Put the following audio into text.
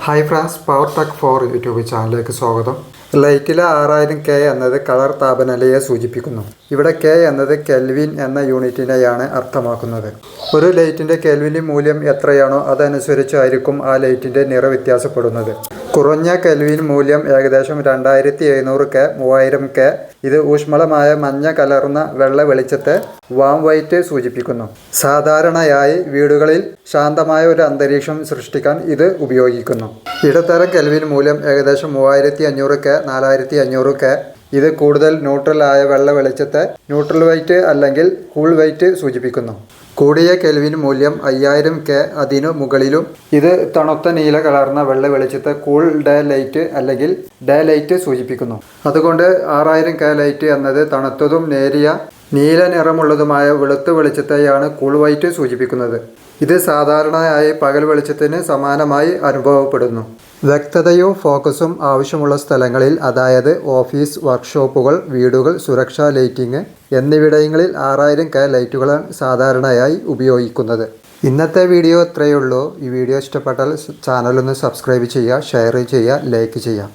Hi friends, power tech four YouTube ചാനലിലേക്ക് സ്വാഗതം. ലൈറ്റിലെ 6000K എന്നത് കളർ താപനിലയെ സൂചിപ്പിക്കുന്നു. ഇവിടെ K എന്നത് കെൽവിൻ എന്ന യൂണിറ്റിനെയാണ് അർത്ഥമാക്കുന്നത്. ഒരു ലൈറ്റിൻ്റെ കെൽവിൻ മൂല്യം എത്രയാണോ അതനുസരിച്ചായിരിക്കും ആ ലൈറ്റിൻ്റെ നിറം വ്യത്യാസപ്പെടുന്നത്. കുറഞ്ഞ കെൽവിൻ മൂല്യം ഏകദേശം 2700K, 3000K. ഇത് ഊഷ്മളമായ മഞ്ഞ കലർന്ന വെള്ള വെളിച്ചത്തെ വാം വൈറ്റ് സൂചിപ്പിക്കുന്നു. സാധാരണയായി വീടുകളിൽ ശാന്തമായ ഒരു അന്തരീക്ഷം സൃഷ്ടിക്കാൻ ഇത് ഉപയോഗിക്കുന്നു. ഇടത്തരം കെൽവിൻ മൂല്യം ഏകദേശം 3500K, 4500K. ഇത് കൂടുതൽ ന്യൂട്രൽ ആയ വെള്ള വെളിച്ചത്തെ ന്യൂട്രൽ വൈറ്റ് അല്ലെങ്കിൽ കൂൾ വൈറ്റ് സൂചിപ്പിക്കുന്നു. കൂടിയ കെൽവിൻ മൂല്യം 5000K, അതിനു മുകളിലും ഇത് തണുത്ത നീല കലർന്ന വെള്ള വെളിച്ചത്തെ കൂൾ ഡേ ലൈറ്റ് അല്ലെങ്കിൽ ഡേ ലൈറ്റ് സൂചിപ്പിക്കുന്നു. അതുകൊണ്ട് 6000K ലൈറ്റ് എന്നത് തണുത്തതും നേരിയ നീല നിറമുള്ളതുമായ വെളുത്ത വെളിച്ചത്തെയാണ് കൂൾ വൈറ്റ് സൂചിപ്പിക്കുന്നത്. ഇത് സാധാരണയായി പകൽ വെളിച്ചത്തിന് സമാനമായി അനുഭവപ്പെടുന്നു. വ്യക്തതയും ഫോക്കസും ആവശ്യമുള്ള സ്ഥലങ്ങളിൽ, അതായത് ഓഫീസ്, വർക്ക്ഷോപ്പുകൾ, വീടുകൾ, സുരക്ഷാ ലൈറ്റിംഗ് എന്നിവിടങ്ങളിൽ 6000K ലൈറ്റുകളാണ് സാധാരണയായി ഉപയോഗിക്കുന്നത്. ഇന്നത്തെ വീഡിയോ ഇത്രയേ ഉള്ളൂ. ഈ വീഡിയോ ഇഷ്ടപ്പെട്ടാൽ ചാനലൊന്ന് സബ്സ്ക്രൈബ് ചെയ്യുക, ഷെയർ ചെയ്യുക, ലൈക്ക് ചെയ്യുക.